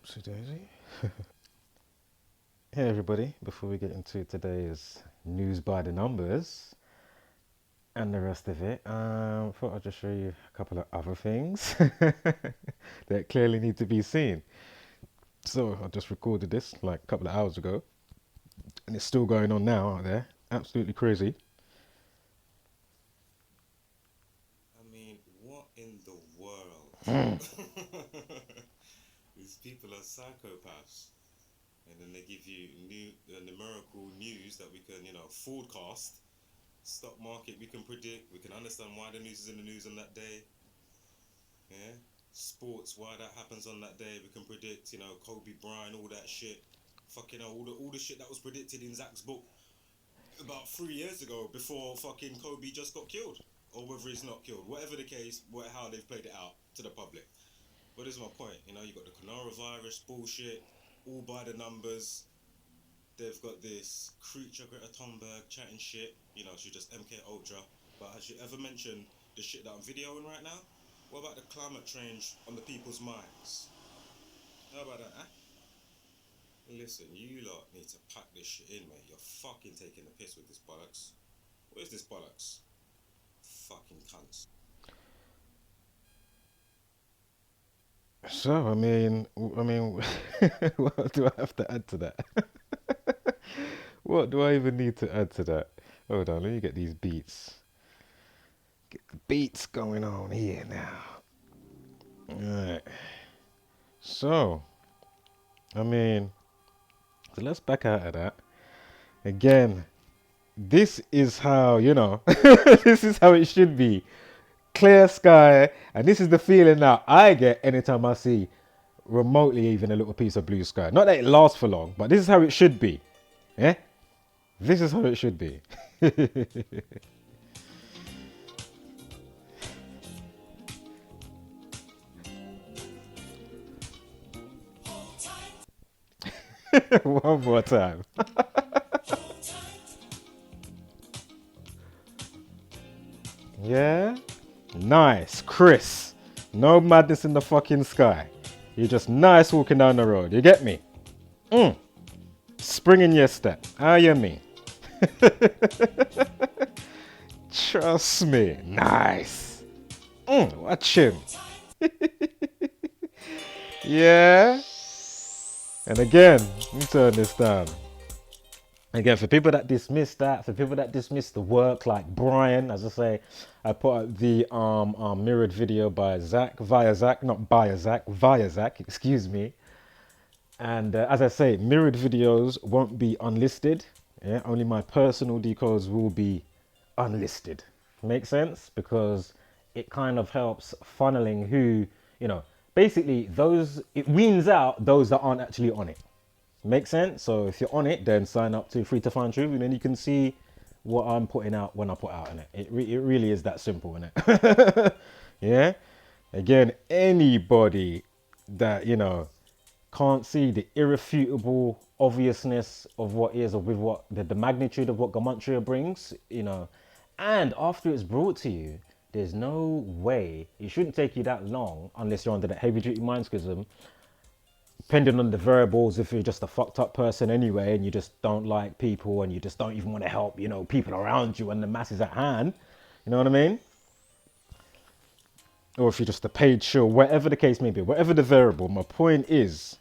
Oopsie daisy. Hey everybody, before we get into today's news by the numbers and the rest of it, thought I'd just show you a couple of other things that clearly need to be seen. So I just recorded this like a couple of hours ago and it's still going on now out there. Absolutely crazy. I mean, what in the world? These people are psychopaths. And then they give you numerical news that we can, forecast. Stock market, we can predict. We can understand why the news is in the news on that day. Yeah. Sports, why that happens on that day. We can predict, Kobe Bryant, all that shit. Fucking hell, all the shit that was predicted in Zach's book about 3 years ago before fucking Kobe just got killed. Or whether he's not killed. Whatever the case, how they've played it out to the public. But this is my point. You got the coronavirus bullshit, all by the numbers. They've got this creature, Greta Thunberg, chatting shit. She's just MK Ultra. But has she ever mentioned the shit that I'm videoing right now? What about the climate change on the people's minds? How about that, huh? Listen, you lot need to pack this shit in, mate. You're fucking taking the piss with this bollocks. Where's this bollocks? Fucking cunts. So I mean, what do I have to add to that? What do I even need to add to that? Hold on, let me get these beats. Get the beats going on here now. Alright. So let's back out of that. Again, this is how, this is how it should be. Clear sky, and this is the feeling that I get anytime I see remotely even a little piece of blue sky. Not that it lasts for long, but this is how it should be. Yeah? This is how it should be. One more time. Yeah? Nice. Chris. No madness in the fucking sky. You're just nice walking down the road. You get me? Spring in your step. How you mean? Trust me. Nice. Watch him. Yeah. And again, let me turn this down. Again, for people that dismiss that, for people that dismiss the work, like Bryant, as I say, I put up the mirrored video by Zach, via Zach, excuse me. And as I say, mirrored videos won't be unlisted. Yeah, only my personal decodes will be unlisted. Make sense? Because it kind of helps funneling who, basically it weans out those that aren't actually on it. Make sense? So if you're on it, then sign up to Free to Find Truth, and then you can see what I'm putting out when I put out in it. It really is that simple, isn't it? Yeah. Again, anybody that can't see the irrefutable obviousness of what is, or with what the magnitude of what Gematria brings, and after it's brought to you, there's no way it shouldn't take you that long unless you're under that heavy duty mind schism. Depending on the variables, if you're just a fucked up person anyway and you just don't like people and you just don't even want to help, people around you and the masses at hand, you know what I mean? Or if you're just a paid shill, whatever the case may be, whatever the variable, my point is,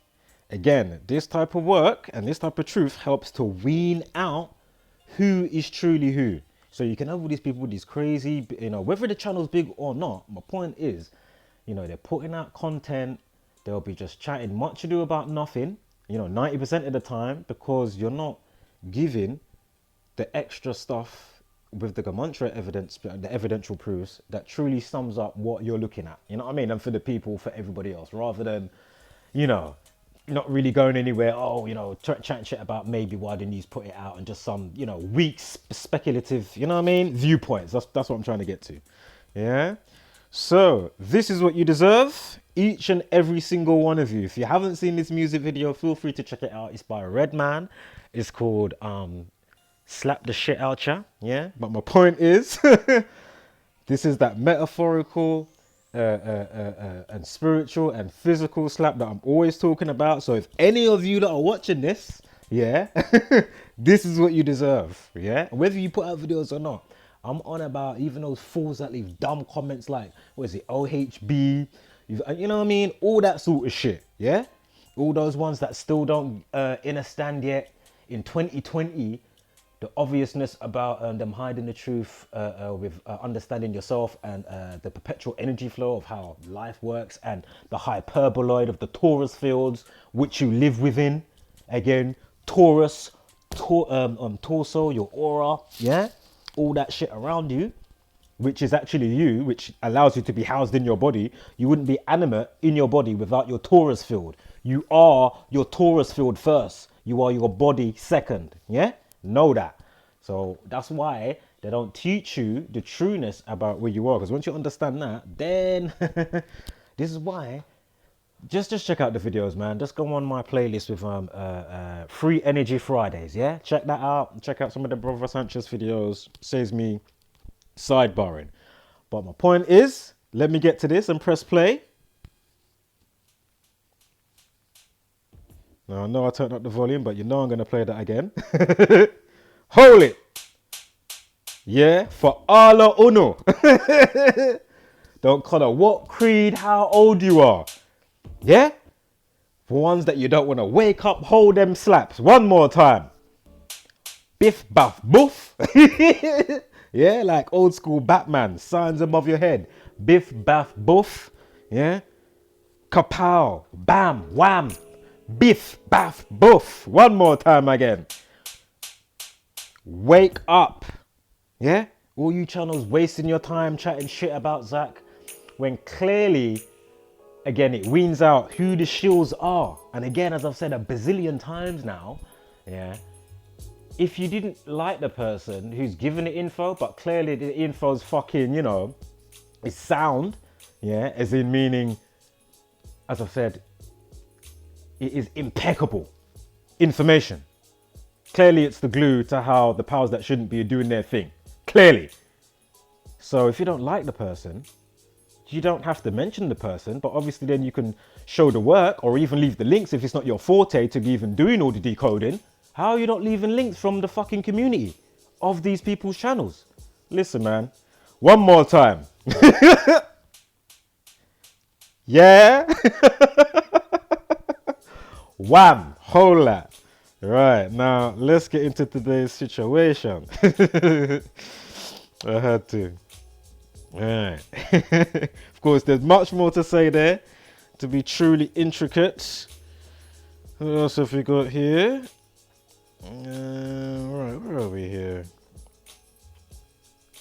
again, this type of work and this type of truth helps to wean out who is truly who. So you can have all these people with these crazy, whether the channel's big or not, my point is, they're putting out content. They'll be just chatting much ado about nothing, 90% of the time, because you're not giving the extra stuff with the Gematria evidence, the evidential proofs that truly sums up what you're looking at. You know what I mean? And for the people, for everybody else, rather than, not really going anywhere. Chatting shit about maybe why the news put it out and just some, weak speculative, viewpoints. That's what I'm trying to get to. Yeah. So this is what you deserve, each and every single one of you. If you haven't seen this music video, feel free to check it out. It's by Redman. It's called Slap the Shit Out Ya. Yeah. But my point is, this is that metaphorical and spiritual and physical slap that I'm always talking about. So if any of you that are watching this, yeah, this is what you deserve, yeah, whether you put out videos or not. I'm on about even those fools that leave dumb comments like, what is it, OHB, you know what I mean, all that sort of shit, yeah, all those ones that still don't understand yet in 2020 the obviousness about them hiding the truth with understanding yourself and the perpetual energy flow of how life works and the hyperboloid of the torus fields which you live within. Again, torus, torso, your aura, yeah? All that shit around you, which is actually you, which allows you to be housed in your body. You wouldn't be animate in your body without your torus field. You are your torus field first. You are your body second, yeah? Know that. So that's why they don't teach you the trueness about where you are, because once you understand that, then this is why just check out the videos, man. Just go on my playlist with Free Energy Fridays, yeah, check that out. Check out some of the Brother Sanchez videos. Saves me sidebarring. But my point is, let me get to this and press play. Now I know I turned up the volume, but you know I'm gonna play that again. Hold it. Yeah, for Allah Uno. Don't color what creed, how old you are. Yeah? For ones that you don't want to wake up, hold them slaps. One more time. Biff, baff, boof. Yeah, like old school Batman. Signs above your head. Biff, baff, boof. Yeah? Kapow, bam, wham. Biff, baff, boof. One more time again. Wake up. Yeah? All you channels wasting your time chatting shit about Zach when clearly, again, it weans out who the shills are. And again, as I've said a bazillion times now, yeah, if you didn't like the person who's giving the info, but clearly the info's fucking, you know, it's sound, yeah, as in meaning, as I've said, it is impeccable information. Clearly, it's the glue to how the powers that shouldn't be are doing their thing. Clearly. So if you don't like the person, you don't have to mention the person, but obviously then you can show the work or even leave the links if it's not your forte to be even doing all the decoding. How are you not leaving links from the fucking community of these people's channels? Listen, man. One more time. Yeah? Wham! Hola! Right, now let's get into today's situation. I had to. Right. Of course, there's much more to say there to be truly intricate. What else have we got here? Right, where are we here?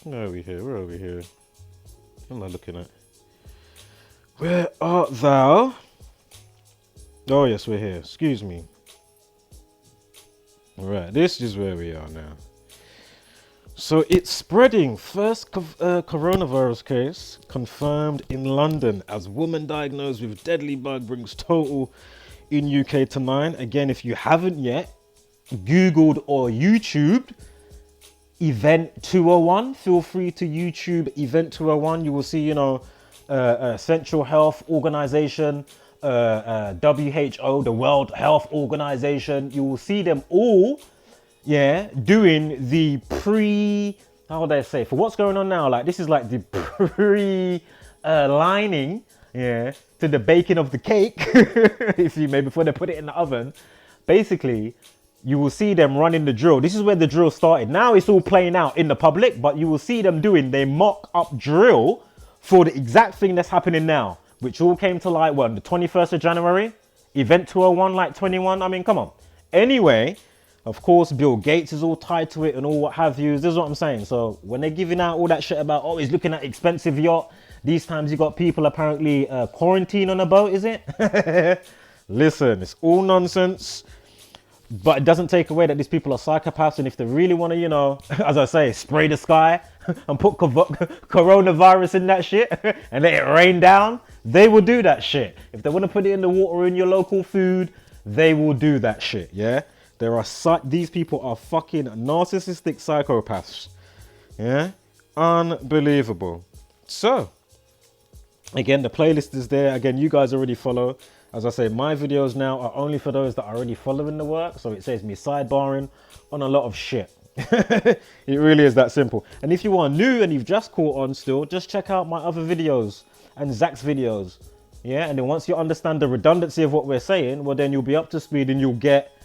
Where are we here? Where are we here? What am I looking at? Where art thou? Oh, yes, we're here. Excuse me. Right, this is where we are now. So it's spreading. First coronavirus case confirmed in London as woman diagnosed with deadly bug brings total in UK to 9. Again, if you haven't yet Googled or YouTubed Event 201, feel free to YouTube Event 201. You will see, you know, Central Health Organization, WHO, the World Health Organization. You will see them all, yeah, doing the how would I say, for what's going on now, like this is like the lining, yeah, to the baking of the cake, if you may, before they put it in the oven. Basically, you will see them running the drill. This is where the drill started. Now it's all playing out in the public, but you will see them doing their mock-up drill for the exact thing that's happening now, which all came to light, well, on the 21st of January, Event 201, like 21, I mean, come on. Anyway, of course, Bill Gates is all tied to it and all what have you. This is what I'm saying. So when they're giving out all that shit about, oh, he's looking at expensive yacht, these times you got people apparently quarantined on a boat, is it? Listen, it's all nonsense. But it doesn't take away that these people are psychopaths, and if they really want to, you know, as I say, spray the sky and put coronavirus in that shit and let it rain down, they will do that shit. If they want to put it in the water or in your local food, they will do that shit, yeah? There are these people are fucking narcissistic psychopaths, yeah? Unbelievable. So, Again, the playlist is there. Again, you guys already follow. As I say, my videos now are only for those that are already following the work. So it saves me sidebarring on a lot of shit. It really is that simple. And if you are new and you've just caught on still, just check out my other videos and Zach's videos. Yeah, and then once you understand the redundancy of what we're saying, well, then you'll be up to speed and you'll get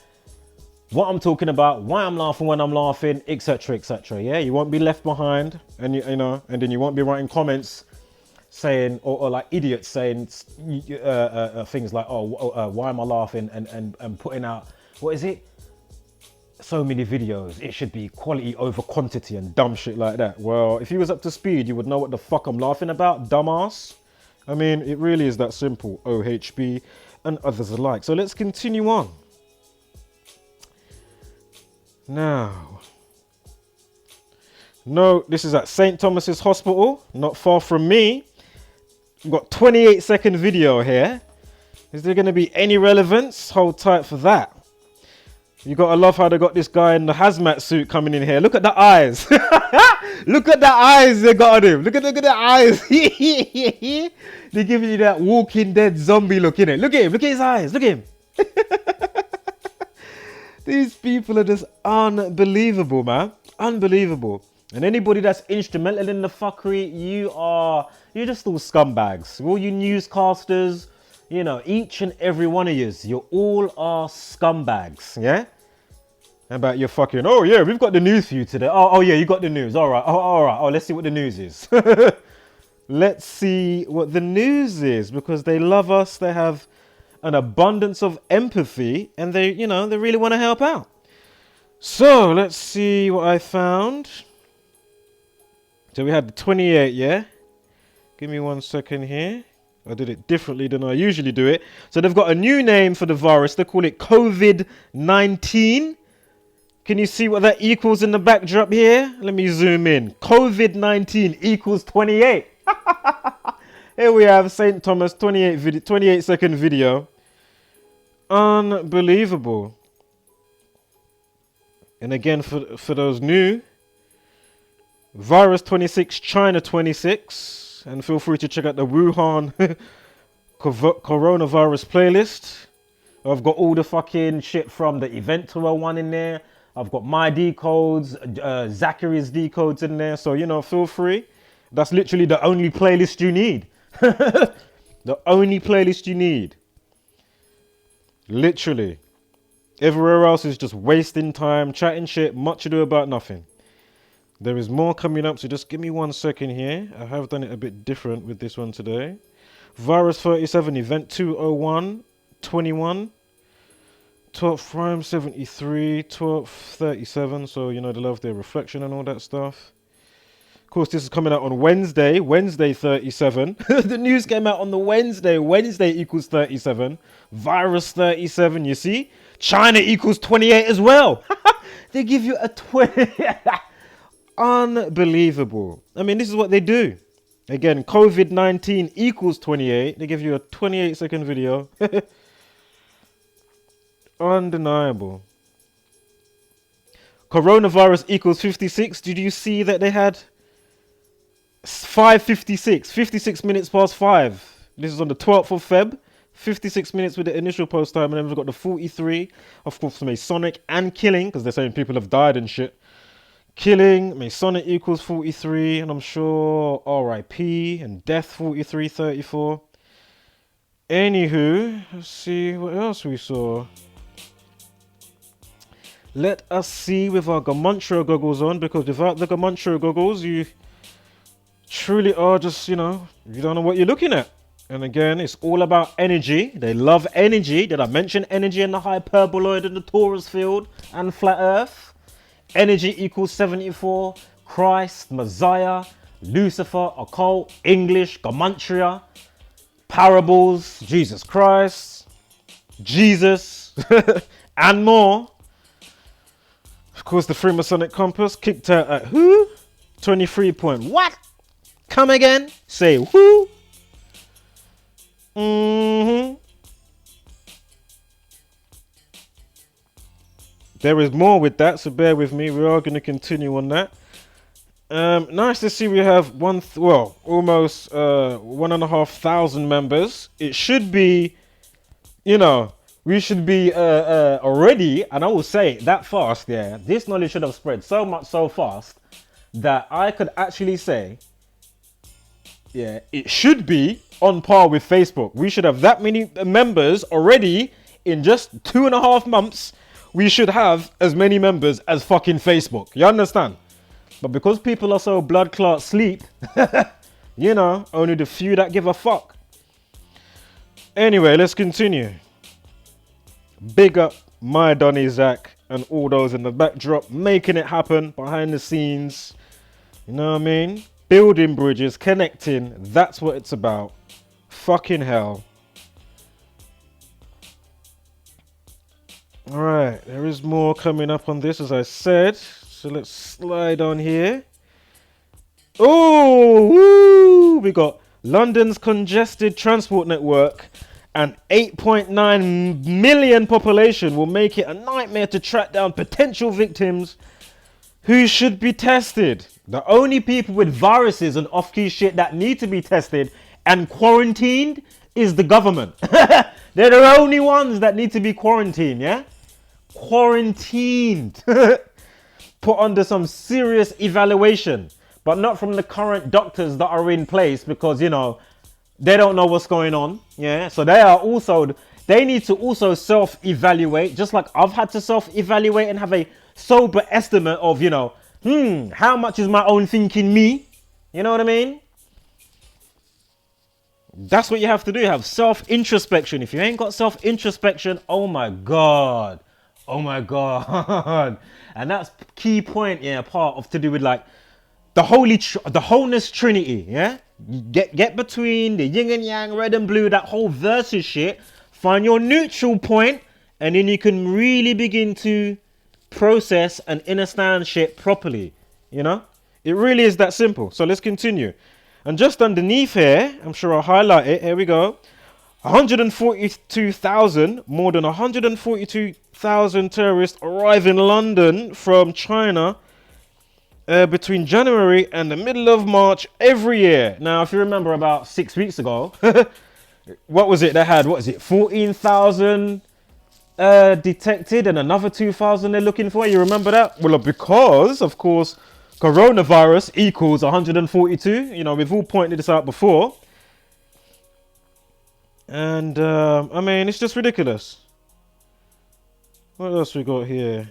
what I'm talking about, why I'm laughing when I'm laughing, etc., etc. Yeah, you won't be left behind, and you know, and then you won't be writing comments saying, or like idiots saying things like, why am I laughing, and putting out, what is it? So many videos, it should be quality over quantity and dumb shit like that. Well, if you was up to speed, you would know what the fuck I'm laughing about, dumbass. I mean, it really is that simple, OHB and others alike. So let's continue on. Now, no, this is at St. Thomas's Hospital, not far from me. We've got 28-second video here. Is there going to be any relevance? Hold tight for that. You got to love how they got this guy in the hazmat suit coming in here. Look at the eyes. Look at the eyes they got on him. Look at the eyes. They're giving you that Walking Dead zombie look, innit? Look at him. Look at his eyes. Look at him. These people are just unbelievable, man. Unbelievable. And anybody that's instrumental in the fuckery, you're just all scumbags. All you newscasters, you know, each and every one of you all are scumbags, yeah? How about your fucking, oh yeah, we've got the news for you today. Oh yeah, you got the news. All right. Oh, let's see what the news is. Let's see what the news is, because they love us. They have an abundance of empathy, and they really want to help out. So let's see what I found. So we had the 28, yeah? Give me 1 second here. I did it differently than I usually do it. So they've got a new name for the virus. They call it COVID-19. Can you see what that equals in the backdrop here? Let me zoom in. COVID-19 equals 28. Here we have St. Thomas, 28-second video. Unbelievable. And again, for those new, virus 26, China 26. And feel free to check out the Wuhan Coronavirus playlist. I've got all the fucking shit from the Event 201 in there. I've got my decodes, Zachary's decodes in there. So, feel free. That's literally the only playlist you need. The only playlist you need. Literally. Everywhere else is just wasting time, chatting shit, much ado about nothing. There is more coming up, so just give me 1 second here. I have done it a bit different with this one today. Virus 37, Event 201, 21. 12th Prime 73, 12th 37. So, they love their reflection and all that stuff. Of course, this is coming out on Wednesday, Wednesday 37. The news came out on the Wednesday equals 37. Virus 37, you see? China equals 28 as well. They give you a 20. Unbelievable. I mean, this is what they do. Again, COVID-19 equals 28. They give you a 28-second video. Undeniable. Coronavirus equals 56. Did you see that they had 5:56, 56 minutes past 5? This is on the 12th of Feb. 56 minutes with the initial post time, and then we've got the 43, of course, Masonic and killing, because they're saying people have died and shit. Killing, Masonic equals 43, and I'm sure RIP and death 43, 34. Anywho, let's see what else we saw. Let us see with our Gematria goggles on, because without the Gematria goggles, you truly are just, you don't know what you're looking at. And again, it's all about energy. They love energy. Did I mention energy in the hyperboloid and the torus field and flat earth? Energy equals 74. Christ, Messiah, Lucifer, occult, English, Gematria, parables, Jesus Christ, Jesus, and more. Of course, the Freemasonic compass kicked out at who? 23 point. What? Come again? Say who? There is more with that, so bear with me. We are going to continue on that. Nice to see we have almost 1,500 members. It should be, we should be already, and I will say that fast. Yeah, this knowledge should have spread so much so fast that I could actually say, yeah, it should be on par with Facebook. We should have that many members already in just 2.5 months. We should have as many members as fucking Facebook. You understand? But because people are so blood clot sleep, only the few that give a fuck. Anyway, let's continue. Big up my Donny Zach and all those in the backdrop making it happen behind the scenes. You know what I mean? Building bridges, connecting. That's what it's about. Fucking hell. Alright, there is more coming up on this, as I said. So let's slide on here. Oh, woo! We got London's congested transport network and 8.9 million population will make it a nightmare to track down potential victims who should be tested. The only people with viruses and off-key shit that need to be tested and quarantined is the government. They're the only ones that need to be quarantined, yeah? Quarantined. Put under some serious evaluation, but not from the current doctors that are in place because, they don't know what's going on, yeah? So they need to also self-evaluate, just like I've had to self-evaluate and have a sober estimate of, how much is my own thinking me? You know what I mean? That's what you have to do. You have self-introspection. If you ain't got self-introspection, oh my God. And that's key point, yeah, part of to do with like the wholeness trinity, yeah? Get between the yin and yang, red and blue, that whole versus shit. Find your neutral point, and then you can really begin to process and understand shit properly, It really is that simple. So let's continue. And just underneath here, I'm sure I'll highlight it. Here we go. 142,000, more than 142,000 terrorists arrive in London from China between January and the middle of March every year. Now, if you remember about 6 weeks ago, what was it? They had, 14,000 detected and another 2,000 they're looking for. You remember that? Well, because, of course, coronavirus equals 142. We've all pointed this out before. And, it's just ridiculous. What else we got here?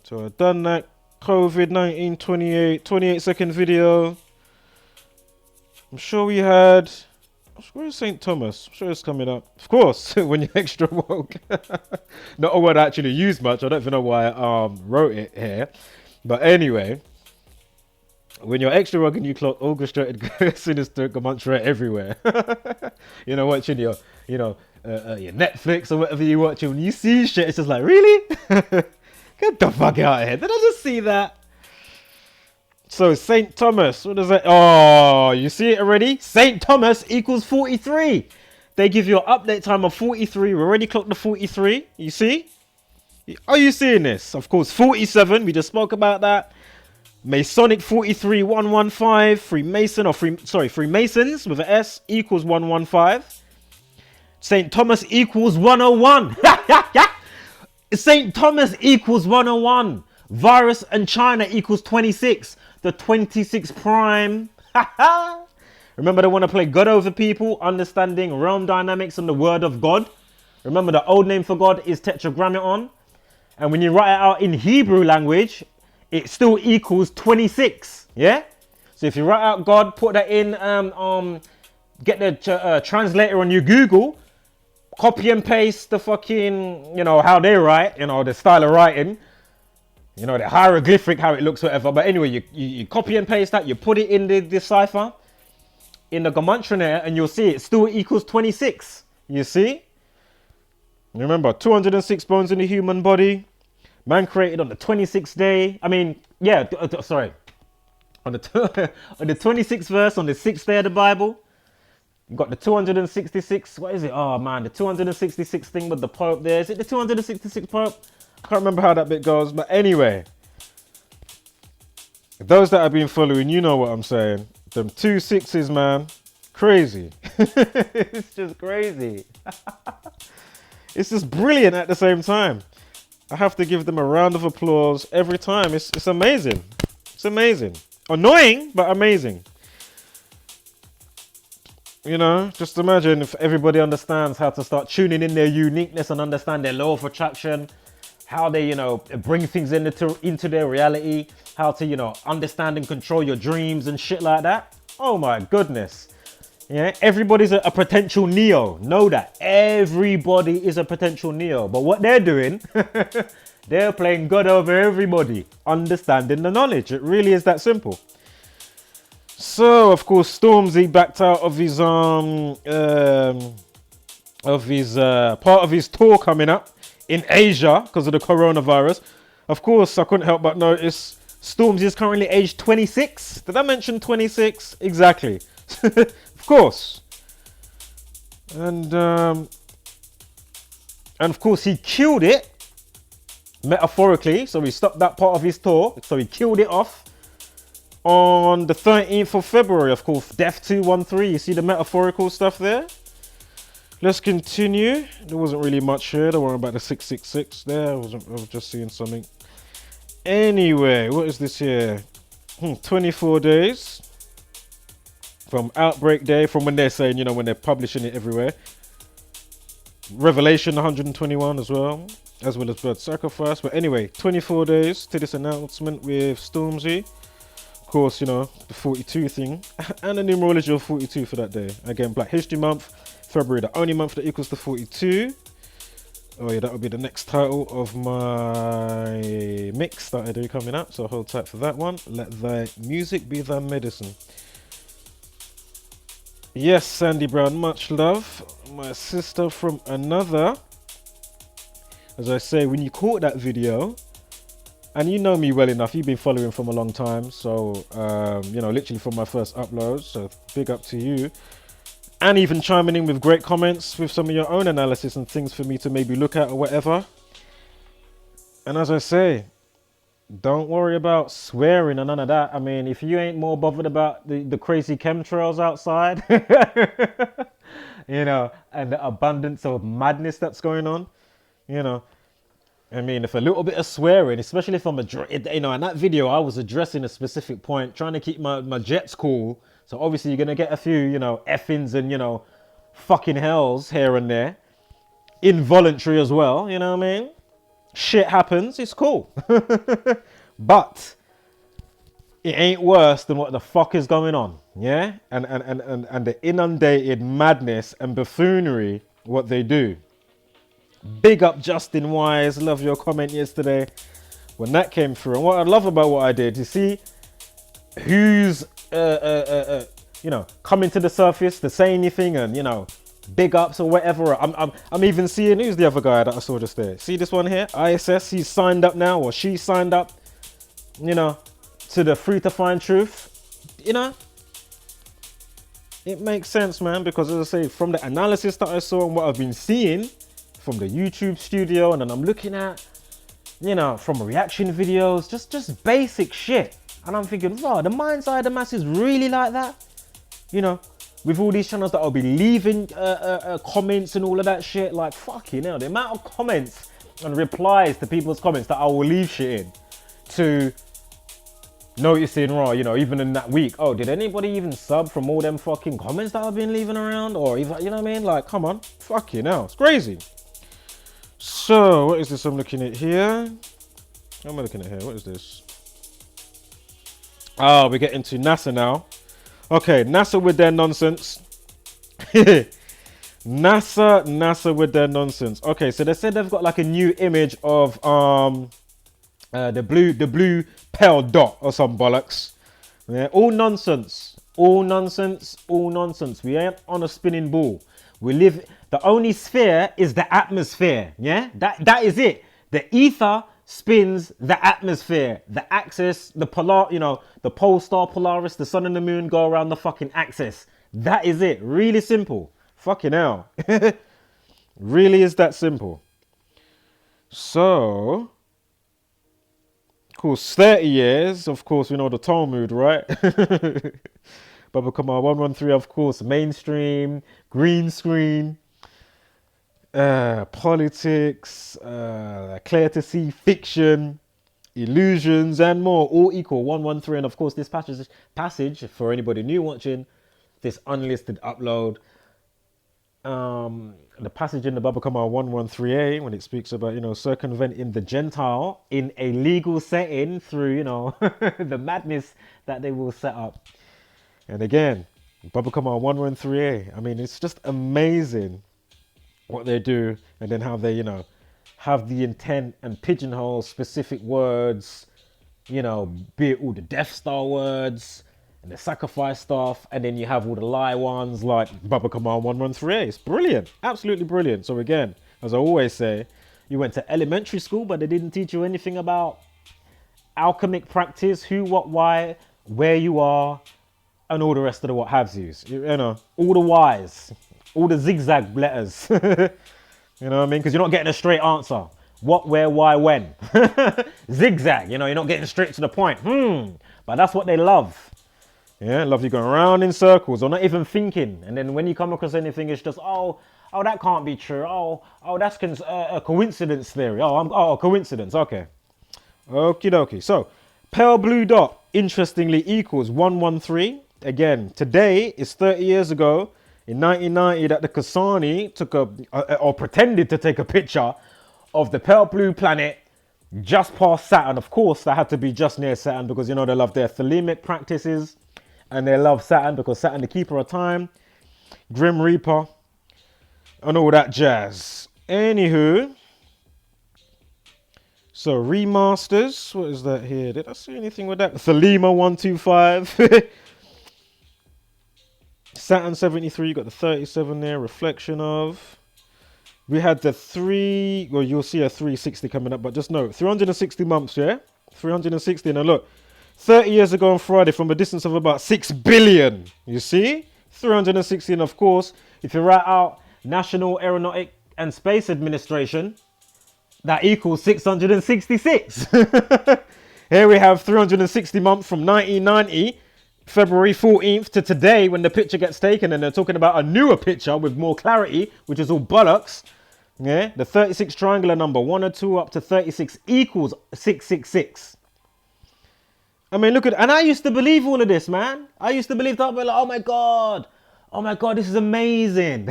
So I've done that COVID-19 28-second video. I'm sure we had... Where's St. Thomas? I'm sure it's coming up. Of course, when you're extra woke. Not a word I actually use much. I don't even know why I wrote it here. But anyway... When you're extra woke and you clock orchestrated sinister Gematria everywhere. Watching your Netflix or whatever you watch, when you see shit, it's just like, really? Get the fuck out of here. Did I just see that? So St. Thomas, what does that? Oh, you see it already? St. Thomas equals 43. They give you an update time of 43. We already clocked the 43. You see? Are you seeing this? Of course, 47. We just spoke about that. Masonic 43 115, Freemasons with an S equals 115. St. Thomas equals 101. St. Thomas equals 101. Virus and China equals 26. The 26 prime. Remember, they want to play God over people, understanding realm dynamics and the word of God. Remember, the old name for God is Tetragrammaton. And when you write it out in Hebrew language, it still equals 26, yeah? So if you write out God, put that in, get the translator on your Google, copy and paste the fucking, how they write, the style of writing, the hieroglyphic, how it looks, whatever. But anyway, you copy and paste that, you put it in the cipher, in the Gematria, and you'll see it still equals 26, you see? Remember, 206 bones in the human body. Man created on the 26th day. On the on the 26th verse on the 6th day of the Bible. You got the 266. What is it? Oh man, the 266 thing with the Pope there. Is it the 266 Pope? I can't remember how that bit goes. But anyway, Those that have been following, you know what I'm saying. Them 2 6s, man. Crazy. It's just crazy. It's just brilliant at the same time. I have to give them a round of applause every time. It's amazing. It's amazing. Annoying, but amazing. You know, just imagine if everybody understands how to start tuning in their uniqueness and understand their law of attraction, how they, you know, bring things into their reality, how to, you know, understand and control your dreams and shit like that. Oh my goodness. Yeah, everybody's a potential Neo. Know that. Everybody is a potential Neo. But what they're doing, they're playing God over everybody, understanding the knowledge. It really is that simple. So, of course, Stormzy backed out of his part of his tour coming up in Asia because of the coronavirus. Of course, I couldn't help but notice Stormzy is currently aged 26. Did I mention 26? Exactly. Of course. And of course, he killed it metaphorically. So he stopped that part of his tour. So he killed it off on the 13th of February, of course. Death 213. You see the metaphorical stuff there? Let's continue. There wasn't really much here. Don't worry about the 666 there. I was just seeing something. Anyway, what is this here? 24 days from outbreak day, from when they're saying, you know, when they're publishing it everywhere. Revelation 121 as well as blood sacrifice. But anyway, 24 days to this announcement with Stormzy. Of course, you know, the 42 thing and the numerology of 42 for that day. Again, Black History Month, February, the only month that equals the 42. Oh yeah, that will be the next title of my mix that I do coming up. So hold tight for that one. Let thy music be thy medicine. Yes, Sandy Brown, much love. My sister from another. As I say, when you caught that video, and you know me well enough, you've been following from a long time. So, you know, literally from my first upload. So big up to you. And even chiming in with great comments with some of your own analysis and things for me to maybe look at or whatever. And as I say, don't worry about swearing and none of that. I mean, if you ain't more bothered about the crazy chemtrails outside, you know, and the abundance of madness that's going on, you know, I mean, if a little bit of swearing, especially if I'm, you know, in that video, I was addressing a specific point, trying to keep my jets cool. So obviously you're going to get a few, you know, effings and, you know, fucking hells here and there. Involuntary as well, you know what I mean? Shit happens, it's cool. But it ain't worse than what the fuck is going on, yeah? And the inundated madness and buffoonery, what they do. Big up Justin Wise, love your comment yesterday when that came through. And what I love about what I did, you see who's you know, coming to the surface to say anything and, you know, big ups or whatever. I'm even seeing, who's the other guy that I saw just there? See this one here? ISS, he's signed up now, or she signed up, you know, to the Free to Find Truth. You know, it makes sense, man, because as I say, from the analysis that I saw and what I've been seeing from the YouTube studio, and then I'm looking at, you know, from reaction videos, just basic shit. And I'm thinking, wow, the mind's eye of the masses really like that? You know, with all these channels that will be leaving comments and all of that shit, like, fucking hell, the amount of comments and replies to people's comments that I will leave shit in to noticing, raw, you know, even in that week, oh, did anybody even sub from all them fucking comments that I've been leaving around? Or even, you know what I mean? Like, come on, fucking hell, it's crazy. So, what is this I'm looking at here? What am I looking at here? What is this? Oh, we're getting to NASA now. Okay, NASA with their nonsense. NASA with their nonsense. Okay, so they said they've got like a new image of the blue pale dot or some bollocks. Yeah, all nonsense. All nonsense. All nonsense. We ain't on a spinning ball. We live. The only sphere is the atmosphere. Yeah, that is it. The ether spins the atmosphere, the axis, the polar, you know, the pole star Polaris, the sun and the moon go around the fucking axis. That is it. Really simple. Fucking hell. Really is that simple. So, course, 30 years. Of course, we know the Talmud, right? Baba Kamal 113, of course, mainstream, green screen, politics, clear to see fiction, illusions, and more, all equal 113. And of course, this passage for anybody new watching this unlisted upload, the passage in the Baba Kamal 113a, when it speaks about, you know, circumventing the Gentile in a legal setting through, you know, the madness that they will set up. And again, Baba Kamal 113a, I mean, it's just amazing what they do, and then how they, you know, have the intent and pigeonhole specific words, you know, be it all the Death Star words and the sacrifice stuff, and then you have all the lie ones like Baba Kamal 113a. It's brilliant, absolutely brilliant. So again, as I always say, you went to elementary school, but they didn't teach you anything about alchemic practice, who, what, why, where you are, and all the rest of the what have yous. You know, all the whys, all the zigzag letters. You know what I mean? Because you're not getting a straight answer. What, where, why, when. Zigzag, you know, you're not getting straight to the point. But that's what they love. Yeah, love you going around in circles or not even thinking. And then when you come across anything, it's just, oh, that can't be true. Oh, that's a coincidence theory. Oh, coincidence. Okay. Okie dokie. So, pale blue dot, interestingly, equals 113. Again, today is 30 years ago. In 1990, that the Kasani took or pretended to take a picture of the pale blue planet just past Saturn. Of course, that had to be just near Saturn because, you know, they love their thelemic practices and they love Saturn because Saturn, the keeper of time, Grim Reaper, and all that jazz. Anywho, so remasters. What is that here? Did I see anything with that? Thelema 125. Saturn 73, you got the 37 there, reflection of. We had the well, you'll see a 360 coming up, but just know, 360 months, yeah? 360, and look, 30 years ago on Friday, from a distance of about 6 billion, you see? 360, and of course, if you write out National Aeronautic and Space Administration, that equals 666. Here we have 360 months from 1990, February 14th to today when the picture gets taken, and they're talking about a newer picture with more clarity, which is all bollocks. Yeah, the 36 triangular number 1 or 2 up to 36 equals 666. I mean, look at, and I used to believe all of this, man. I used to believe that, like, oh my god, this is amazing.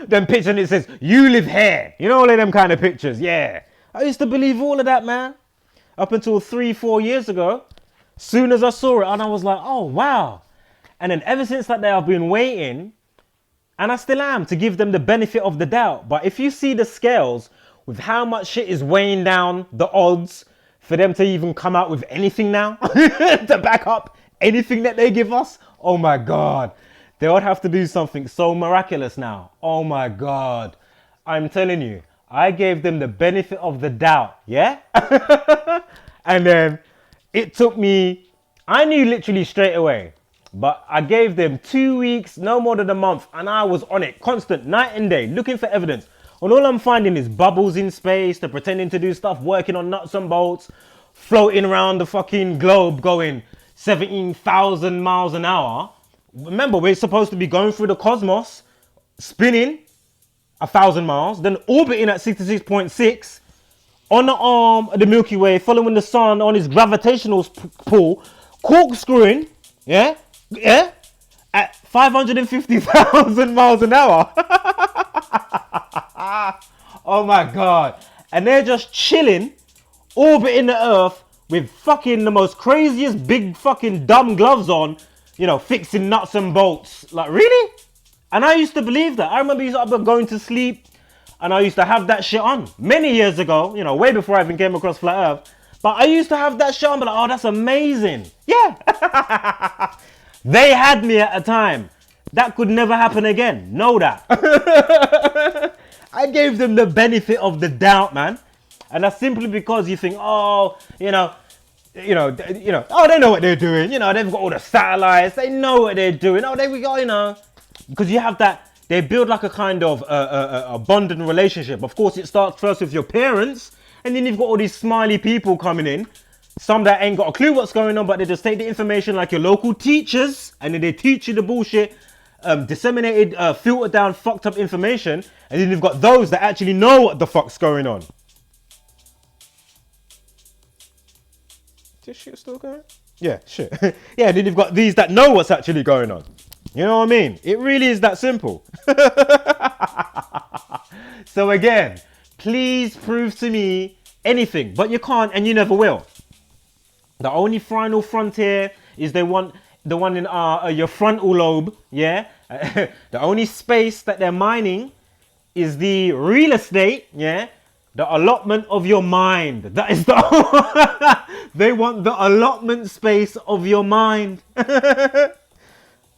Them pictures and it says, you live here. You know, all of them kind of pictures, yeah. I used to believe all of that, man. Up until 3-4 years ago. Soon as I saw it, and I was like, oh, wow. And then ever since that day, I've been waiting, and I still am, to give them the benefit of the doubt. But if you see the scales with how much shit is weighing down the odds for them to even come out with anything now, to back up anything that they give us, oh my God. They would have to do something so miraculous now. Oh my God. I'm telling you, I gave them the benefit of the doubt, yeah? And then it took me, I knew literally straight away, but I gave them 2 weeks, no more than a month, and I was on it, constant, night and day, looking for evidence. And all I'm finding is bubbles in space, they're pretending to do stuff, working on nuts and bolts, floating around the fucking globe going 17,000 miles an hour. Remember, we're supposed to be going through the cosmos, spinning 1,000 miles, then orbiting at 66.6, on the arm of the Milky Way, following the sun on his gravitational pull, corkscrewing, yeah, at 550,000 miles an hour. Oh my God. And they're just chilling, orbiting the Earth with fucking the most craziest big fucking dumb gloves on, you know, fixing nuts and bolts. Like, really? And I used to believe that. I remember going to sleep, and I used to have that shit on many years ago, you know, way before I even came across Flat Earth. But I used to have that shit on, but like, oh, that's amazing. Yeah. They had me at a time. That could never happen again. Know that. I gave them the benefit of the doubt, man. And that's simply because you think, oh, you know, oh, they know what they're doing. You know, they've got all the satellites. They know what they're doing. Oh, there we go, you know. Because you have that. They build like a kind of a bonding relationship. Of course, it starts first with your parents, And then you've got all these smiley people coming in. Some that ain't got a clue what's going on, but they just take the information like your local teachers, and then they teach you the bullshit, disseminated, filtered down, fucked up information. And then you've got those that actually know what the fuck's going on. This shit still going? Yeah, shit. Yeah, then you've got these that know what's actually going on. You know what I mean? It really is that simple. So again, please prove to me anything, but you can't and you never will. The only final frontier is they want the one in your frontal lobe, yeah? The only space that they're mining is the real estate, yeah? The allotment of your mind. That is the... They want the allotment space of your mind.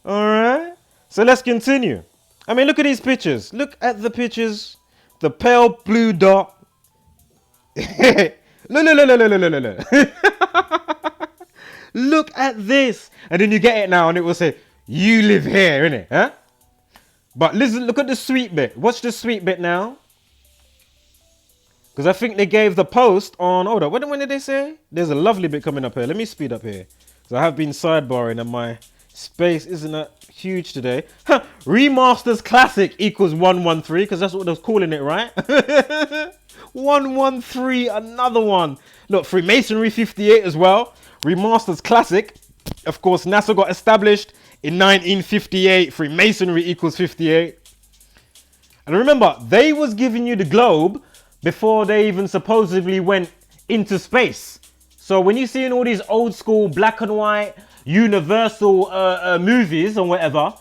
Alright? So let's continue. I mean, look at these pictures. Look at the pictures. The pale blue dot. Look. Look at this. And then you get it now and it will say, you live here, innit? Huh? But listen, look at the sweet bit. Watch the sweet bit now. Because I think they gave the post on... Hold on, when did they say? There's a lovely bit coming up here. Let me speed up here. So I have been sidebarring and my space isn't that huge today. Remasters Classic equals 113, because that's what they're calling it, right? 113, another one. Look, Freemasonry 58 as well. Remasters Classic. Of course, NASA got established in 1958. Freemasonry equals 58. And remember, they was giving you the globe before they even supposedly went into space. So when you're seeing all these old school black and white Universal movies or whatever,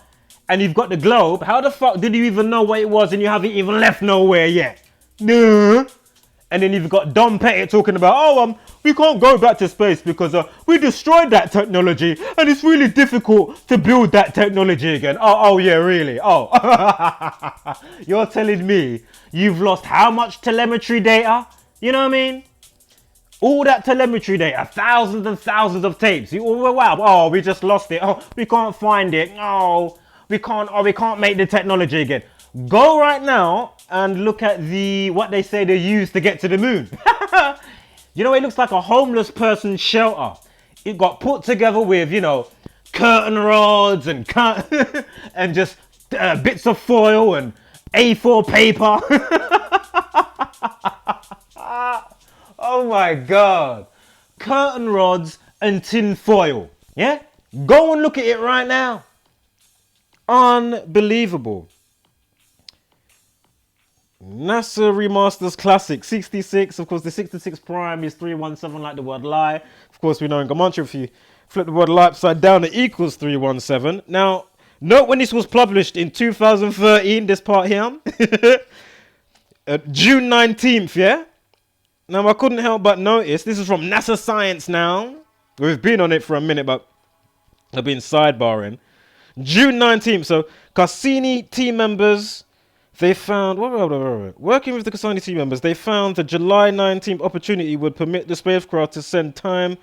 and you've got the globe, how the fuck did you even know what it was and you haven't even left nowhere yet? No. And then you've got Dom Pettit talking about, we can't go back to space because we destroyed that technology and it's really difficult to build that technology again. Oh yeah, really? Oh. You're telling me you've lost how much telemetry data? You know what I mean? All that telemetry data, thousands and thousands of tapes. Wow, we just lost it. Oh, we can't find it. Oh, we can't make the technology again. Go right now and look at what they say they used to get to the moon. You know, it looks like a homeless person's shelter. It got put together with, curtain rods and and just bits of foil and A4 paper. Oh my God. Curtain rods and tin foil. Yeah? Go and look at it right now. Unbelievable. NASA Remasters Classic 66. Of course, the 66 prime is 317 like the word lie. Of course, we know in Gematria, if you flip the word lie upside down, it equals 317. Now, note when this was published in 2013, this part here. June 19th, yeah? Now, I couldn't help but notice, this is from NASA Science now. We've been on it for a minute, but I've been sidebarring. June 19th, so Cassini team members, they found, working with the Cassini team members, they found the July 19th opportunity would permit the spacecraft to spend time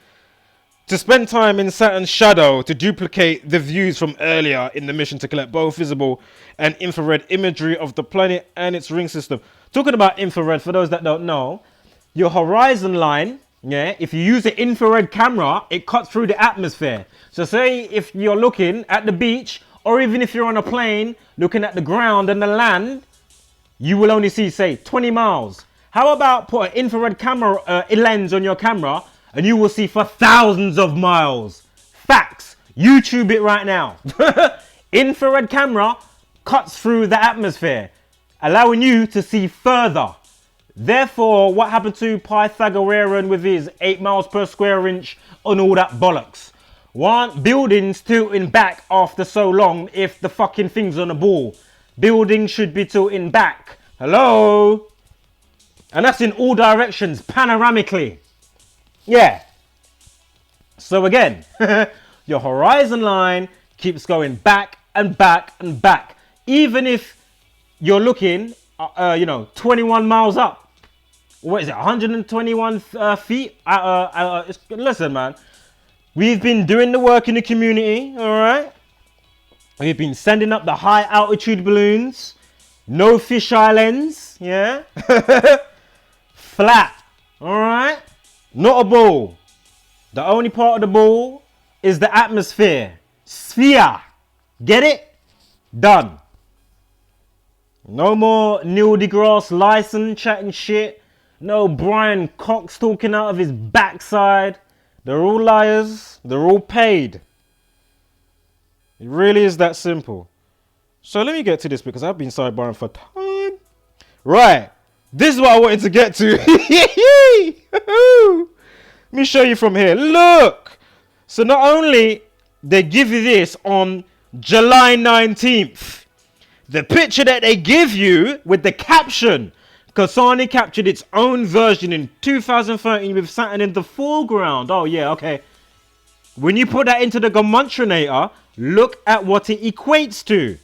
in Saturn's shadow to duplicate the views from earlier in the mission to collect both visible and infrared imagery of the planet and its ring system. Talking about infrared, for those that don't know, your horizon line, yeah, if you use an infrared camera, it cuts through the atmosphere. So say if you're looking at the beach, or even if you're on a plane, looking at the ground and the land, you will only see, say, 20 miles. How about put an infrared camera lens on your camera, and you will see for thousands of miles. Facts. YouTube it right now. Infrared camera cuts through the atmosphere, allowing you to see further. Therefore, what happened to Pythagorean with his 8 miles per square inch and all that bollocks? Want buildings tilting back after so long if the fucking thing's on a ball? Buildings should be tilting back. Hello? And that's in all directions, panoramically. Yeah. So again, your horizon line keeps going back and back and back. Even if you're looking, 21 miles up. What is it, 121 feet? Listen, man. We've been doing the work in the community, all right? We've been sending up the high altitude balloons. No fish islands, yeah? Flat. All right? Not a ball. The only part of the ball is the atmosphere. Sphere. Get it? Done. No more Neil deGrasse Tyson chatting shit. No Brian Cox talking out of his backside. They're all liars. They're all paid. It really is that simple. So let me get to this because I've been sidebarring for time. Right. This is what I wanted to get to. Let me show you from here. Look. So not only they give you this on July 19th. The picture that they give you with the caption. Kasani captured its own version in 2013 with Saturn in the foreground. Oh yeah, okay. When you put that into the Gematria, look at what it equates to.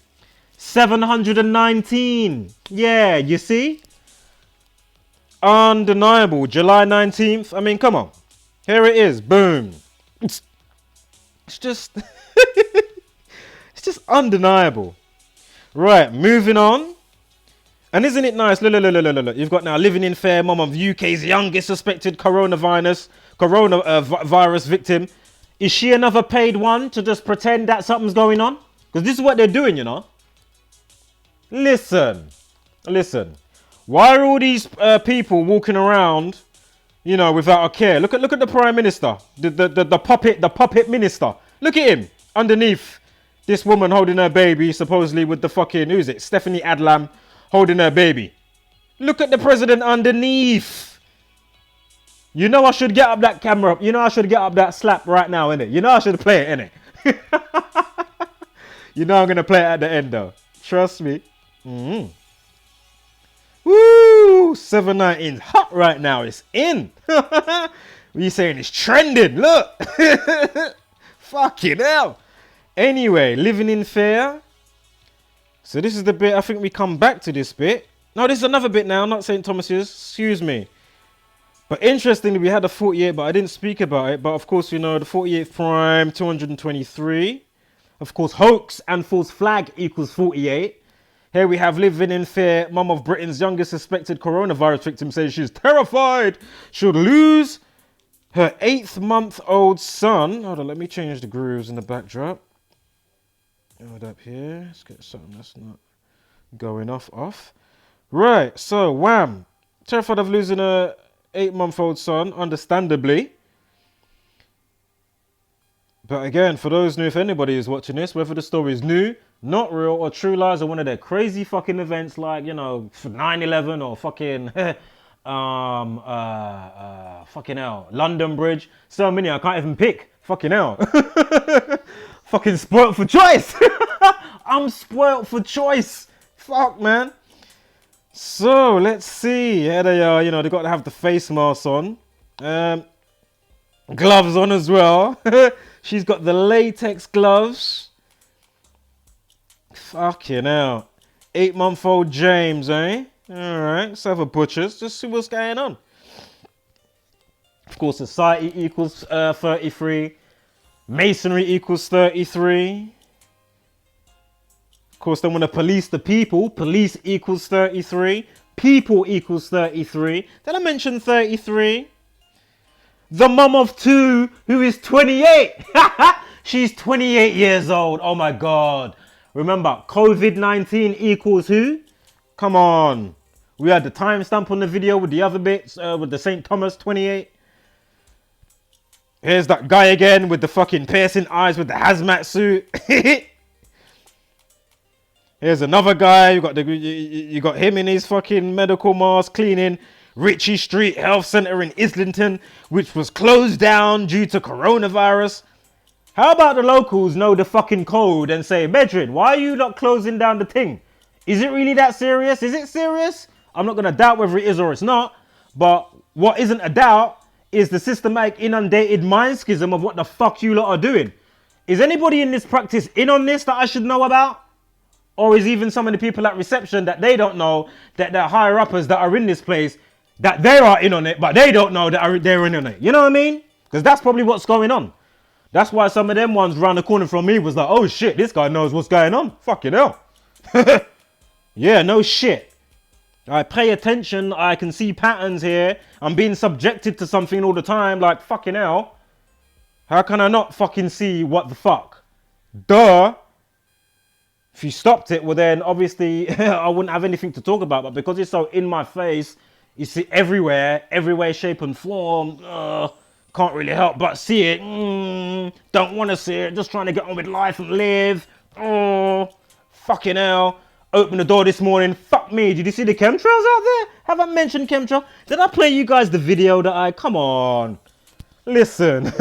719. Yeah, you see? Undeniable. July 19th. I mean, come on. Here it is. Boom. It's just... it's just undeniable. Right, moving on. And isn't it nice? Look. You've got now living in fear, mum of UK's youngest suspected coronavirus victim. Is she another paid one to just pretend that something's going on? Because this is what they're doing, you know. Listen. Why are all these people walking around, you know, without a care? Look at the Prime Minister, the puppet minister. Look at him underneath this woman holding her baby, supposedly with the fucking, who's it? Stephanie Adlam holding her baby. Look at the president underneath. You know I should get up that camera. You know I should get up that slap right now, innit? You know I should play it, innit? You know I'm going to play it at the end, though. Trust me. Woo! 719's hot right now. It's in. What are you saying? It's trending. Look. Fucking hell. Anyway, living in fear. So this is the bit. I think we come back to this bit. No, this is another bit now. Not St. Thomas's. Excuse me. But interestingly, we had a 48, but I didn't speak about it. But of course, you know, the 48th prime, 223. Of course, hoax and false flag equals 48. Here we have living in fear. Mum of Britain's youngest suspected coronavirus victim says she's terrified she'll lose her 8-month-old son. Hold on, let me change the grooves in the backdrop. Hold up here. Let's get something that's not going off. Right, so wham. Terrified of losing her 8-month-old son, understandably. But again, for those new, if anybody is watching this, whether the story is new, not real, or true lies, or one of their crazy fucking events like, you know, 9/11 or fucking, fucking hell, London Bridge. So many I can't even pick. Fucking hell. Fucking spoilt for choice. I'm spoilt for choice. Fuck, man. So let's see. Here they are. You know, they got to have the face mask on. Gloves on as well. She's got the latex gloves. Fucking hell. 8-month-old James, eh? Alright, let's have a butcher's. Just see what's going on. Of course, society equals 33. Masonry equals 33. Of course, they want to police the people. Police equals 33. People equals 33. Did I mention 33? The mum of 2 who is 28. She's 28 years old. Oh my God. Remember, COVID-19 equals who? Come on. We had the timestamp on the video with the other bits, with the St. Thomas 28. Here's that guy again with the fucking piercing eyes with the hazmat suit. Here's another guy. You got him in his fucking medical mask cleaning Ritchie Street Health Centre in Islington, which was closed down due to coronavirus. How about the locals know the fucking code and say, Bedrin, why are you not closing down the thing? Is it really that serious? Is it serious? I'm not going to doubt whether it is or it's not. But what isn't a doubt is the systematic inundated mind schism of what the fuck you lot are doing. Is anybody in this practice in on this that I should know about? Or is even some of the people at reception that they don't know that they're higher uppers that are in this place, that they are in on it, but they don't know that they're in on it. You know what I mean? Because that's probably what's going on. That's why some of them ones round the corner from me was like, oh shit, this guy knows what's going on. Fucking hell. Yeah, no shit. I pay attention. I can see patterns here. I'm being subjected to something all the time. Like, fucking hell. How can I not fucking see what the fuck? Duh. If you stopped it, well then obviously I wouldn't have anything to talk about. But because it's so in my face, you see everywhere, every way, shape and form. Can't really help but see it. Don't want to see it. Just trying to get on with life and live. Fucking hell. Opened the door this morning. Fuck me. Did you see the chemtrails out there? Have I mentioned chemtrail? Did I play you guys the video that I... Come on. Listen.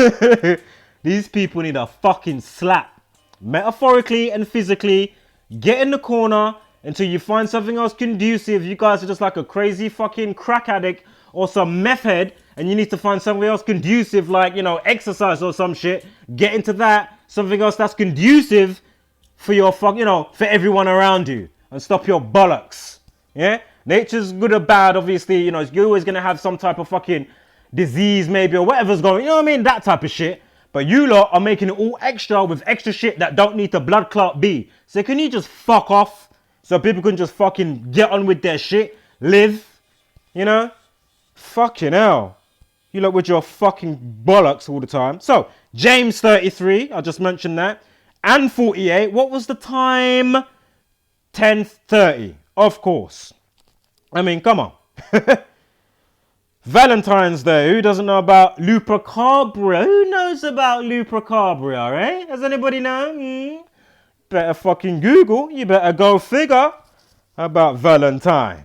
These people need a fucking slap. Metaphorically and physically. Get in the corner until you find something else conducive. You guys are just like a crazy fucking crack addict or some meth head. And you need to find something else conducive, like, you know, exercise or some shit. Get into that. Something else that's conducive for your fuck, you know, for everyone around you. And stop your bollocks. Yeah? Nature's good or bad, obviously. You know, you're always going to have some type of fucking disease, maybe, or whatever's going, you know what I mean? That type of shit. But you lot are making it all extra with extra shit that don't need to blood clot be. So can you just fuck off? So people can just fucking get on with their shit. Live. You know? Fucking hell. You lot with your fucking bollocks all the time. So, James 33, I just mentioned that. And 48, what was the time? 10:30, of course. I mean, come on. Valentine's Day, who doesn't know about Lupercabria? Who knows about Lupercabria, eh? Does anybody know? Better fucking Google. You better go figure. How about Valentine?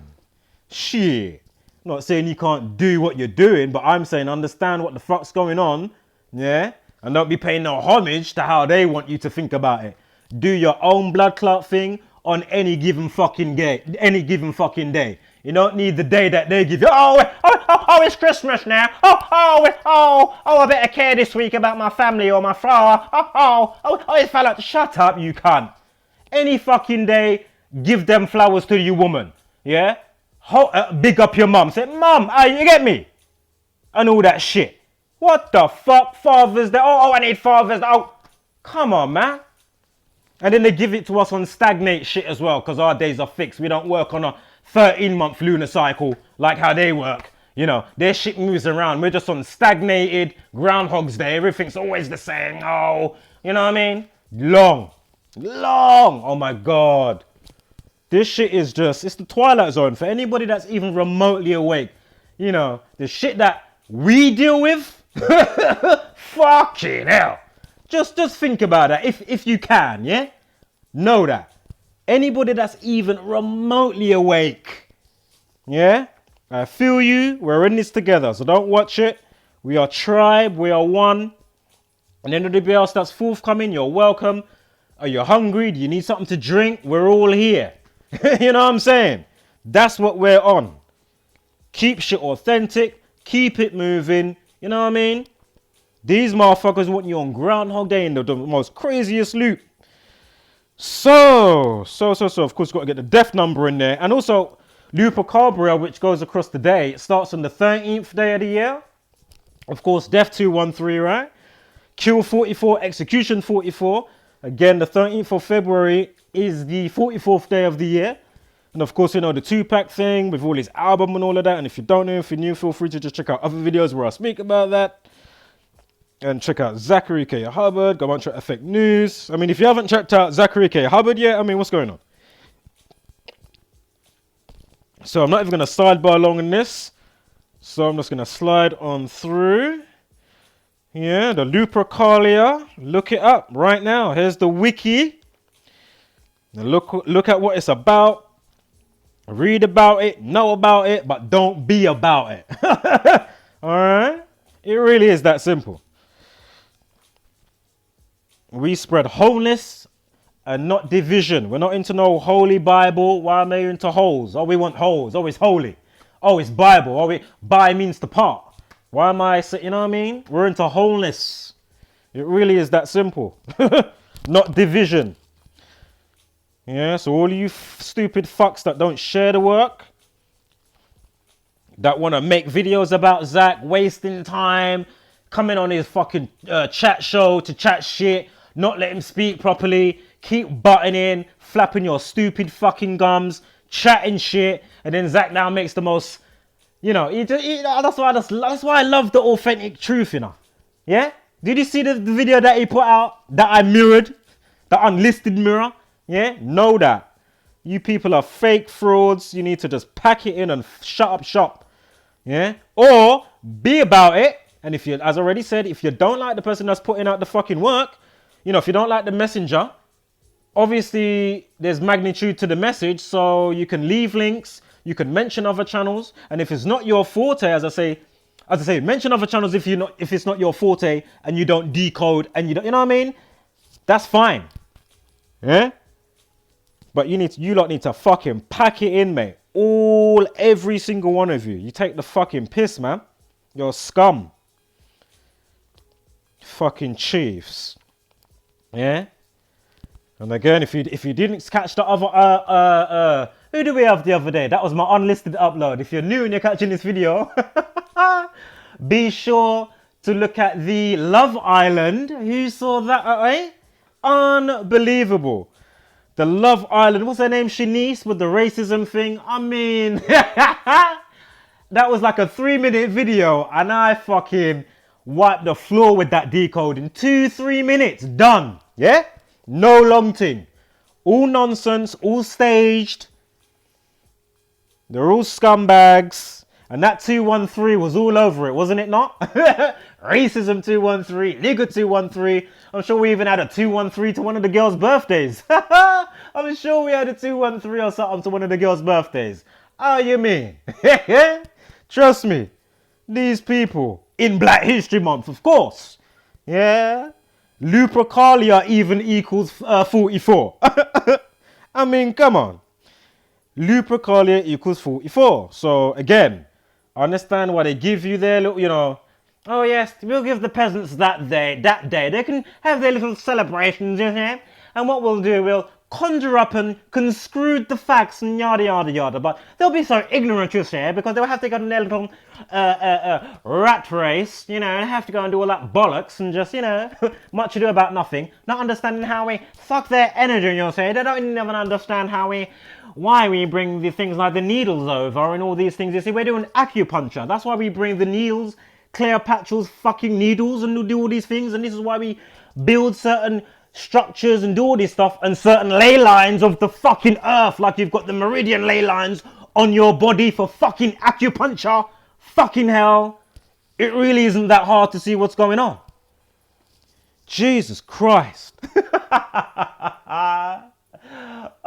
Shit. Not saying you can't do what you're doing, but I'm saying understand what the fuck's going on, yeah? And don't be paying no homage to how they want you to think about it. Do your own blood clot thing on any given fucking day. You don't need the day that they give you. Oh, it's Christmas now. I better care this week about my family or my flower. It's fella. Shut up, you cunt. Any fucking day, give them flowers to your woman, yeah? Big up your mum. Say, Mum, you get me? And all that shit. What the fuck? Father's Day. I need Father's Day. Oh, come on, man. And then they give it to us on stagnate shit as well, because our days are fixed. We don't work on a 13-month lunar cycle like how they work. You know, their shit moves around. We're just on stagnated Groundhog's Day. Everything's always the same. Oh, you know what I mean? Long. Oh my God. This shit is just, it's the Twilight Zone for anybody that's even remotely awake. You know, the shit that we deal with. Fucking hell. Just think about that if you can, yeah? Know that. Anybody that's even remotely awake, yeah? I feel you. We're in this together, so don't watch it. We are tribe. We are one. And anybody else that's forthcoming, you're welcome. Are you hungry? Do you need something to drink? We're all here. You know what I'm saying? That's what we're on. Keep shit authentic. Keep it moving. You know what I mean? These motherfuckers want you on Groundhog Day in the most craziest loop. So, of course, got to get the death number in there. And also, Lupercabria, which goes across the day, it starts on the 13th day of the year. Of course, death 213, right? Kill 44, execution 44. Again, the 13th of February is the 44th day of the year. And of course, you know, the Tupac thing with all his album and all of that. And if you don't know, if you're new, feel free to just check out other videos where I speak about that. And check out Zachary K. Hubbard, Gematria Effect News. I mean, if you haven't checked out Zachary K. Hubbard yet, I mean, what's going on? So I'm not even going to sidebar along in this. So I'm just going to slide on through. Yeah, the Lupercalia. Look it up right now. Here's the wiki. Now look at what it's about. Read about it, know about it, but don't be about it. All right? It really is that simple. We spread wholeness and not division. We're not into no holy Bible. Why am I into holes? Oh, we want holes. Oh, it's holy. Oh, it's Bible. Oh, bi means to part. Why am I, you know what I mean? We're into wholeness. It really is that simple. Not division. Yeah, so all you stupid fucks that don't share the work, that want to make videos about Zach, wasting time, coming on his fucking chat show to chat shit, not let him speak properly, keep butting in, flapping your stupid fucking gums, chatting shit, and then Zach now makes the most, that's why I love the authentic truth, Yeah? Did you see the video that he put out that I mirrored? The unlisted mirror? Yeah? Know that. You people are fake frauds. You need to just pack it in and shut up shop. Yeah? Or be about it. And if you, as I already said, if you don't like the person that's putting out the fucking work, if you don't like the messenger, obviously there's magnitude to the message. So you can leave links. You can mention other channels. And if it's not your forte, as I say, mention other channels if it's not your forte and you don't decode and you know what I mean? That's fine. Yeah? But you lot need to fucking pack it in, mate. Every single one of you. You take the fucking piss, man. You're scum. Fucking chiefs. Yeah? And again, if you didn't catch the other who do we have the other day? That was my unlisted upload. If you're new and you're catching this video, be sure to look at the Love Island. Who saw that? Unbelievable. The Love Island. What's her name? Shanice with the racism thing. I mean, that was like a 3-minute video, and I fucking wiped the floor with that decode in 2-3 minutes. Done. Yeah? No long thing. All nonsense. All staged. They're all scumbags. And that 213 was all over it, wasn't it not? Racism 213, nigger 213. I'm sure we even had a 213 to one of the girls' birthdays. I'm sure we had a 213 or something to one of the girls' birthdays. How you mean? Trust me. These people in Black History Month, of course. Yeah. Lupercalia even equals 44. I mean, come on. Lupercalia equals 44. So again, I understand why they give you their little, oh yes, we'll give the peasants that day. They can have their little celebrations, and what we'll do, we'll conjure up and construe the facts and yada yada yada. But they'll be so ignorant, you say, because they'll have to go on their little rat race, and have to go and do all that bollocks and just, much ado about nothing. Not understanding how we fuck their energy, you say. They don't even understand why we bring the things like the needles over and all these things. You see, we're doing acupuncture. That's why we bring the needles, Cleopatra's fucking needles, and do all these things. And this is why we build certain structures and do all this stuff and certain ley lines of the fucking earth. Like you've got the meridian ley lines on your body for fucking acupuncture. Fucking hell. It really isn't that hard to see what's going on. Jesus Christ.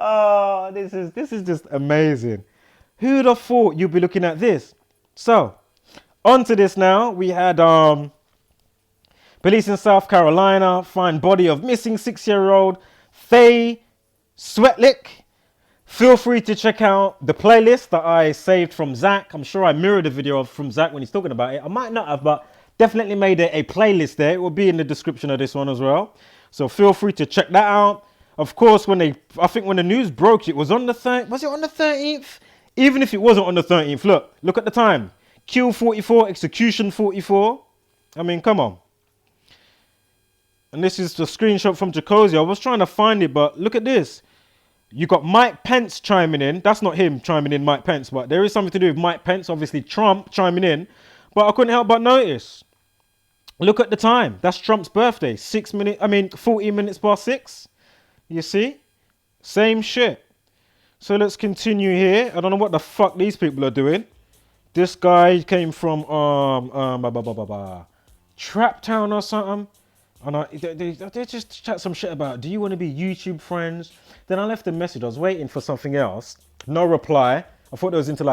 Oh, this is just amazing. Who'd have thought you'd be looking at this? So, on to this now. We had police in South Carolina find body of missing 6-year-old Faye Sweatlick. Feel free to check out the playlist that I saved from Zach. I'm sure I mirrored the video from Zach when he's talking about it. I might not have, but definitely made a playlist there. It will be in the description of this one as well. So feel free to check that out. Of course, I think when the news broke, it was on the 13th. Was it on the 13th? Even if it wasn't on the 13th, look at the time. Kill 44, execution 44. I mean, come on. And this is the screenshot from Chigozie. I was trying to find it, but look at this. You got Mike Pence chiming in. That's not him chiming in, Mike Pence, but there is something to do with Mike Pence. Obviously, Trump chiming in. But I couldn't help but notice. Look at the time. That's Trump's birthday. 14 minutes past 6. You see? Same shit. So let's continue here. I don't know what the fuck these people are doing. This guy came from Trap Town or something. And they just chat some shit about, do you want to be YouTube friends? Then I left a message. I was waiting for something else. No reply. I thought it was into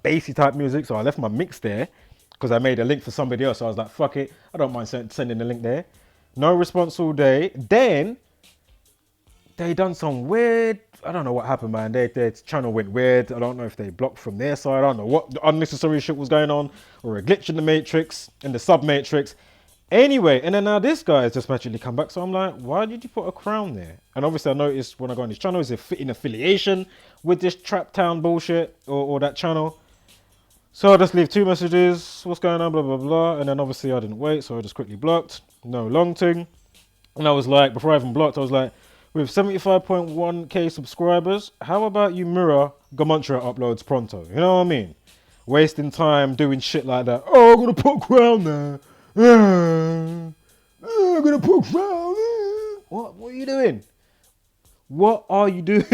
bassy type music. So I left my mix there because I made a link for somebody else. So I was like, fuck it. I don't mind sending the link there. No response all day. Then they done some weird, I don't know what happened, man. Their channel went weird. I don't know if they blocked from their side. I don't know what unnecessary shit was going on, or a glitch in the matrix, in the sub matrix. Anyway, and then now this guy has just magically come back. So I'm like, why did you put a crown there? And obviously I noticed when I go on his channel, is it in affiliation with this Trap Town bullshit or that channel? So I just leave 2 messages. What's going on? Blah, blah, blah. And then obviously I didn't wait. So I just quickly blocked. No long thing. And I was like, before I even blocked, I was like, with 75.1k subscribers, how about you mirror Gematria uploads pronto? You know what I mean? Wasting time doing shit like that. Oh, I'm gonna put crown there. I'm gonna put crown there. What are you doing? What are you doing?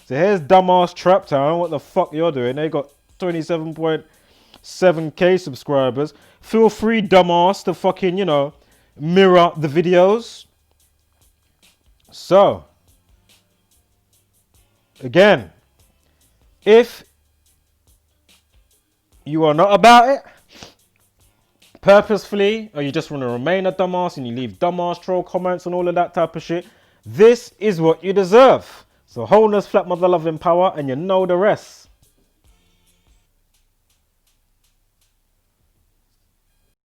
So here's dumbass Trap Town. What the fuck you're doing? They got 27.7k subscribers. Feel free, dumbass, to fucking, you know, mirror the videos. So, again, if you are not about it, purposefully, or you just want to remain a dumbass and you leave dumbass troll comments and all of that type of shit, this is what you deserve. So wholeness, flat mother loving power, and you know the rest.